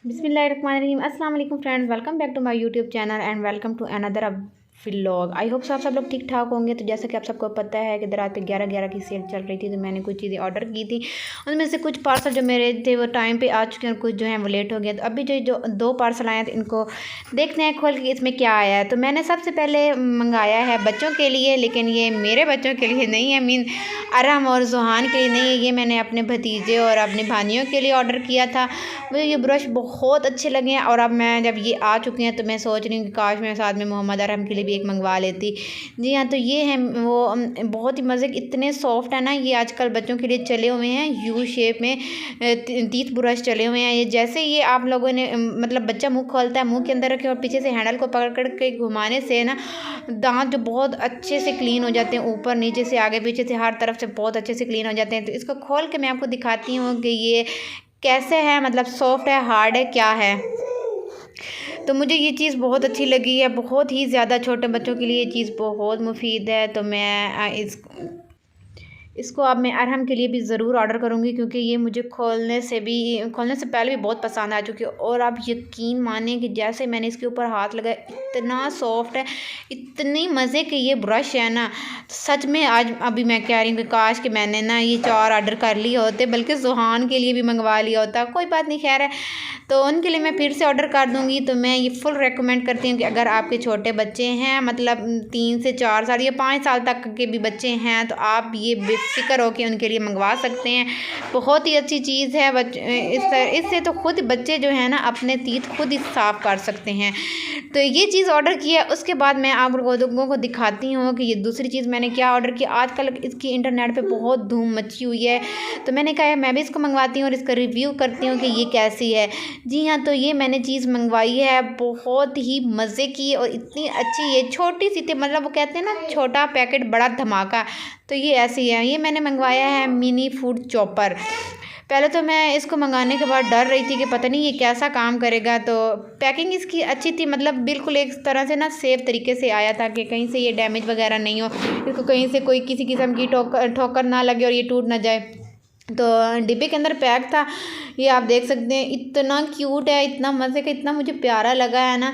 बिस्मिल्लाहिर्रहमानिर्रहीम। अस्सलाम वालेकुम friends, welcome back to my YouTube channel and welcome to another vlog. I hope सब लोग ठीक ठाक होंगे। तो जैसा कि आप सबको पता है कि रात पे 11 की सेल चल रही थी, तो मैंने कुछ चीज़ें ऑर्डर की थी। उनमें से कुछ पार्सल जो मेरे थे वो टाइम पे आ चुके हैं और कुछ जो है वो लेट हो गया। तो अभी जो दो पार्सल आए हैं तो इनको देखते हैं खोल के इसमें क्या आया है। तो मैंने सबसे पहले मंगाया है बच्चों के लिए, लेकिन ये मेरे बच्चों के लिए नहीं है, मीन अरहम और जुहान के लिए नहीं है। ये मैंने अपने भतीजे और अपने भानियों के लिए ऑर्डर किया था। मुझे ये ब्रश बहुत अच्छे लगे हैं और अब मैं जब ये आ चुके हैं तो मैं सोच रही हूँ कि काश मैं साथ में मोहम्मद अरहम के लिए भी एक मंगवा लेती। जी हाँ, तो ये है वो बहुत ही मज़े, इतने सॉफ्ट है ना। ये आजकल बच्चों के लिए चले हुए हैं, यू शेप में तीत ब्रश चले हुए हैं। ये जैसे ये आप लोगों ने मतलब बच्चा मुँह खोलता है, मुँह के अंदर रखे और पीछे से हैंडल को पकड़ के घुमाने से ना दांत जो बहुत अच्छे से क्लीन हो जाते हैं, ऊपर नीचे से आगे पीछे से हर तरफ से बहुत अच्छे से क्लीन हो जाते हैं। तो इसको खोल के मैं आपको दिखाती हूँ कि ये कैसे है, मतलब सॉफ्ट है, हार्ड है, क्या है। तो मुझे ये चीज़ बहुत अच्छी लगी है, बहुत ही ज़्यादा छोटे बच्चों के लिए ये चीज़ बहुत मुफीद है। तो मैं इसको अब मैं अरहम के लिए भी ज़रूर ऑर्डर करूँगी, क्योंकि ये मुझे खोलने से पहले भी बहुत पसंद आ चुकी है। और आप यकीन मानें कि जैसे मैंने इसके ऊपर हाथ लगाया, इतना सॉफ्ट है, इतनी मज़े के ये ब्रश है ना। सच में आज अभी मैं कह रही हूँ कि काश कि मैंने ना ये 4 ऑर्डर कर लिए होते, बल्कि जुहान के लिए भी मंगवा लिया होता। कोई बात नहीं, खैर है, तो उनके लिए मैं फिर से ऑर्डर कर दूँगी। तो मैं ये फुल रेकमेंड करती हूँ कि अगर आपके छोटे बच्चे हैं, मतलब 3 से 4 साल या 5 साल तक के भी बच्चे हैं, तो आप ये बेफिक्र हो के उनके लिए मंगवा सकते हैं। बहुत ही अच्छी चीज़ है। इससे तो खुद बच्चे जो है ना अपने तीत खुद ही साफ़ कर सकते हैं। तो ये चीज़ ऑर्डर किया, उसके बाद मैं आप लोगों को दिखाती हूँ कि ये दूसरी चीज़ मैंने क्या ऑर्डर किया। आजकल इसकी इंटरनेट पे बहुत धूम मची हुई है, तो मैंने कहा मैं भी इसको मंगवाती हूँ और इसका रिव्यू करती हूँ कि ये कैसी है। जी हाँ, तो ये मैंने चीज़ मंगवाई है, बहुत ही मज़े की और इतनी अच्छी। ये छोटी सी थी, मतलब वो कहते हैं ना छोटा पैकेट बड़ा धमाका, तो ये ऐसी है। ये मैंने मंगवाया है मिनी फूड चॉपर। पहले तो मैं इसको मंगाने के बाद डर रही थी कि पता नहीं ये कैसा काम करेगा। तो पैकिंग इसकी अच्छी थी, मतलब बिल्कुल एक तरह से ना सेफ तरीके से आया था कि कहीं से ये डैमेज वगैरह नहीं हो, इसको कहीं से कोई किसी किस्म की ठोकर ना लगे और ये टूट ना जाए। तो डिब्बे के अंदर पैक था, ये आप देख सकते हैं। इतना क्यूट है, इतना मज़े का, इतना मुझे प्यारा लगा है ना।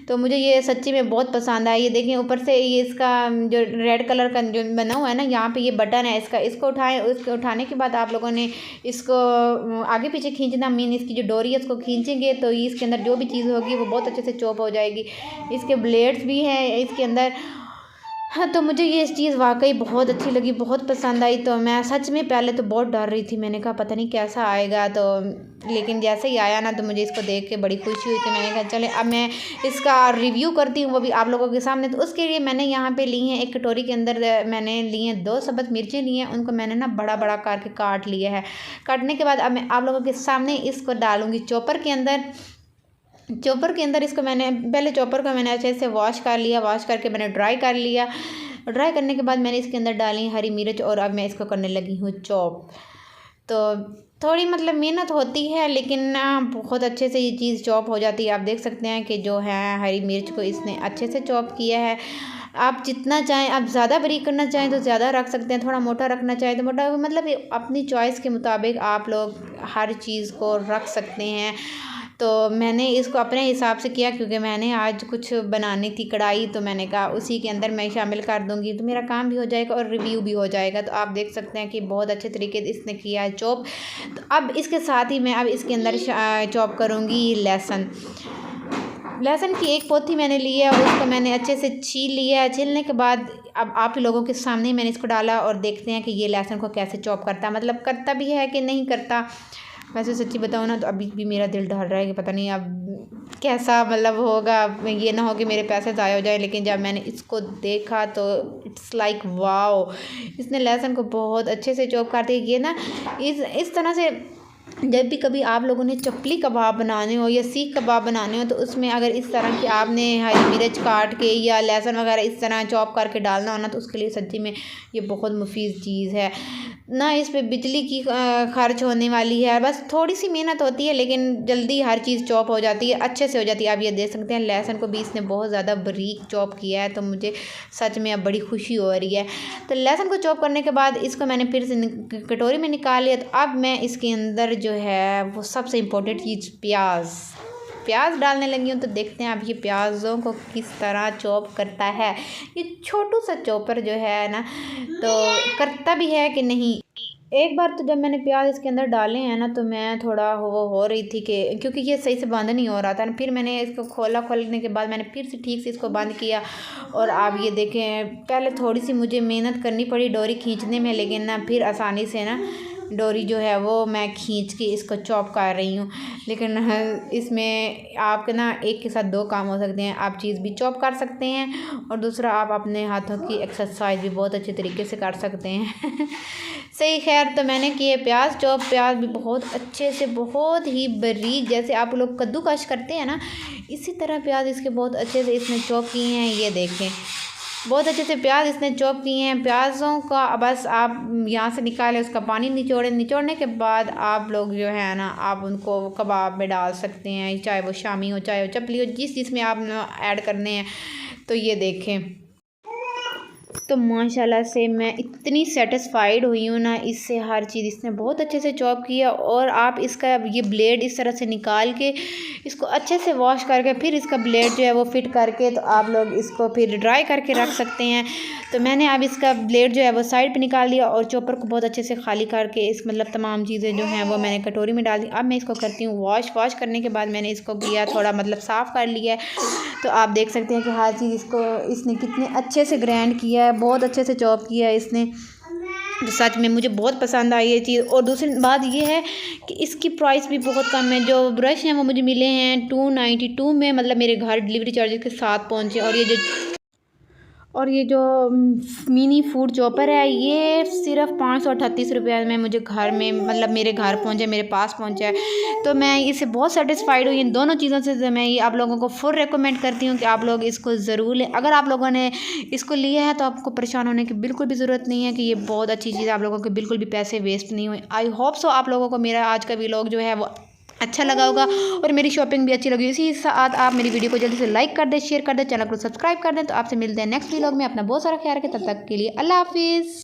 तो मुझे ये सच्ची में बहुत पसंद आया। ये देखिए ऊपर से ये इसका जो रेड कलर का जो बना हुआ है ना, यहाँ पे ये बटन है इसका, इसको उठाएं। उसको उठाने के बाद आप लोगों ने इसको आगे पीछे खींचना, मीन इसकी जो डोरी है उसको खींचेंगे तो इसके अंदर जो भी चीज़ होगी वो बहुत अच्छे से चॉप हो जाएगी। इसके ब्लेड्स भी हैं इसके अंदर। हाँ, तो मुझे ये चीज़ वाक़ई बहुत अच्छी लगी, बहुत पसंद आई। तो मैं सच में पहले तो बहुत डर रही थी, मैंने कहा पता नहीं कैसा आएगा। तो लेकिन जैसे ही आया ना, तो मुझे इसको देख के बड़ी खुशी हुई। तो मैंने कहा चले अब मैं इसका रिव्यू करती हूँ, वो भी आप लोगों के सामने। तो उसके लिए मैंने यहाँ पे ली हैं, एक कटोरी के अंदर मैंने ली हैं 2 सब्ज़ मिर्चें ली हैं। उनको मैंने ना बड़ा बड़ा करके काट लिया है। काटने के बाद अब मैं आप लोगों के सामने इसको डालूँगी चॉपर के अंदर। चॉपर के अंदर इसको मैंने पहले चॉपर को मैंने अच्छे से वॉश कर लिया, वॉश करके मैंने ड्राई कर लिया। ड्राई करने के बाद मैंने इसके अंदर डाली हरी मिर्च और अब मैं इसको करने लगी हूँ चॉप। तो थोड़ी मतलब मेहनत होती है, लेकिन ना बहुत अच्छे से ये चीज़ चॉप हो जाती है। आप देख सकते हैं कि जो है हरी मिर्च को इसने अच्छे से चॉप किया है। आप जितना चाहें, आप ज़्यादा बारीक करना चाहें तो ज़्यादा रख सकते हैं, थोड़ा मोटा रखना चाहें तो मोटा, मतलब अपनी चॉइस के मुताबिक आप लोग हर चीज़ को रख सकते हैं। तो मैंने इसको अपने हिसाब से किया, क्योंकि मैंने आज कुछ बनानी थी कढ़ाई, तो मैंने कहा उसी के अंदर मैं शामिल कर दूंगी, तो मेरा काम भी हो जाएगा और रिव्यू भी हो जाएगा। तो आप देख सकते हैं कि बहुत अच्छे तरीके से इसने किया है चॉप। तो अब इसके साथ ही मैं अब इसके अंदर चॉप करूँगी लहसुन। लहसुन की एक पोथी मैंने ली है, उसको मैंने अच्छे से छील लिया है। छीलने के बाद अब आप ही लोगों के सामने मैंने इसको डाला और देखते हैं कि ये लहसुन को कैसे चॉप करता है, मतलब करता भी है कि नहीं करता। वैसे सच्ची बताऊँ ना, तो अभी भी मेरा दिल डर रहा है कि पता नहीं अब कैसा मतलब होगा, ये ना हो कि मेरे पैसे ज़ाया हो जाए। लेकिन जब मैंने इसको देखा तो इट्स लाइक वाओ, इसने लहसुन को बहुत अच्छे से चॉप कर दिया। ये ना इस तरह से जब भी कभी आप लोगों ने चपली कबाब बनाने हो या सीख कबाब बनाने हो, तो उसमें अगर इस तरह की आपने हरी मिर्च काट के या लहसुन वगैरह इस तरह चॉप करके डालना हो ना, तो उसके लिए सच्ची में ये बहुत मुफीद चीज़ है। ना इस पे बिजली की खर्च होने वाली है। बस थोड़ी सी मेहनत होती है लेकिन जल्दी हर चीज़ चॉप हो जाती है, अच्छे से हो जाती है। आप ये देख सकते हैं लहसुन को भी इसने बहुत ज़्यादा बारीक चॉप किया है, तो मुझे सच में अब बड़ी खुशी हो रही है। तो लहसुन को चॉप करने के बाद इसको मैंने फिर से कटोरी में निकाल लिया। तो अब मैं इसके अंदर जो है वो सबसे इम्पोर्टेंट चीज़ प्याज डालने लगी हूँ। तो देखते हैं अब ये प्याज़ों को किस तरह चॉप करता है। ये छोटू सा चॉपर जो है ना, तो करता भी है कि नहीं। एक बार तो जब मैंने प्याज इसके अंदर डाले हैं ना, तो मैं थोड़ा वो हो रही थी कि क्योंकि ये सही से बंद नहीं हो रहा था ना, फिर मैंने इसको खोलने के बाद मैंने फिर से ठीक से इसको बंद किया। और आप ये देखें, पहले थोड़ी सी मुझे मेहनत करनी पड़ी डोरी खींचने में, लेकिन ना फिर आसानी से ना डोरी जो है वो मैं खींच के इसको चॉप कर रही हूँ। लेकिन इसमें आपके ना एक के साथ दो काम हो सकते हैं। आप चीज़ भी चॉप कर सकते हैं और दूसरा आप अपने हाथों की एक्सरसाइज भी बहुत अच्छे तरीके से कर सकते हैं। सही, खैर तो मैंने किए प्याज चॉप। प्याज भी बहुत अच्छे से, बहुत ही बारीक, जैसे आप लोग कद्दूकश करते हैं ना, इसी तरह प्याज इसके बहुत अच्छे से इसने चॉप किए हैं। ये देखें, बहुत अच्छे से प्याज इसने चॉप किए हैं। प्याज़ों का बस आप यहाँ से निकालें, उसका पानी निचोड़ने के बाद आप लोग जो है ना, आप उनको कबाब में डाल सकते हैं, चाहे वो शामी हो चाहे वो चपली हो, जिस चीज़ में आप ऐड करने हैं। तो ये देखें, तो माशाल्लाह से मैं इतनी सेटिस्फाइड हुई हूँ ना इससे। हर चीज़ इसने बहुत अच्छे से चॉप किया। और आप इसका ये ब्लेड इस तरह से निकाल के इसको अच्छे से वॉश करके फिर इसका ब्लेड जो है वो फिट करके, तो आप लोग इसको फिर ड्राई करके रख सकते हैं। तो मैंने अब इसका ब्लेड जो है वो साइड पे निकाल लिया और चॉपर को बहुत अच्छे से खाली करके इस मतलब तमाम चीज़ें जो हैं वो मैंने कटोरी में डाल दी। अब मैं इसको करती हूँ वॉश करने के बाद मैंने इसको किया थोड़ा मतलब साफ़ कर लिया है। तो आप देख सकते हैं कि हर चीज़ इसने कितने अच्छे से ग्राइंड किया है, बहुत अच्छे से चॉप किया है इसने। तो सच में मुझे बहुत पसंद आई ये चीज़। और दूसरी बात ये है कि इसकी प्राइस भी बहुत कम है। जो ब्रश हैं वो मुझे मिले हैं 292 में, मतलब मेरे घर डिलीवरी चार्जेस के साथ पहुँचे। और ये जो मिनी फूड चॉपर है ये सिर्फ 538 रुपये में मुझे घर में मतलब मेरे घर पहुंचे, मेरे पास पहुंचा है। तो मैं इससे बहुत सेटिस्फाइड हुई इन दोनों चीज़ों से। मैं ये आप लोगों को फुल रेकमेंड करती हूँ कि आप लोग इसको ज़रूर लें। अगर आप लोगों ने इसको लिया है तो आपको परेशान होने की बिल्कुल भी ज़रूरत नहीं है कि ये बहुत अच्छी चीज़ है। आप लोगों के बिल्कुल भी पैसे वेस्ट नहीं हुए। आई होप सो आप लोगों को मेरा आज का व्लॉग जो है वो अच्छा लगा होगा और मेरी शॉपिंग भी अच्छी लगी। इसी साथ आप मेरी वीडियो को जल्दी से लाइक कर दें, शेयर कर दें, चैनल को सब्सक्राइब कर दें। तो आपसे मिलते हैं नेक्स्ट व्लॉग में। अपना बहुत सारा ख्याल रखें, तब तक के लिए अल्लाह हाफिज़।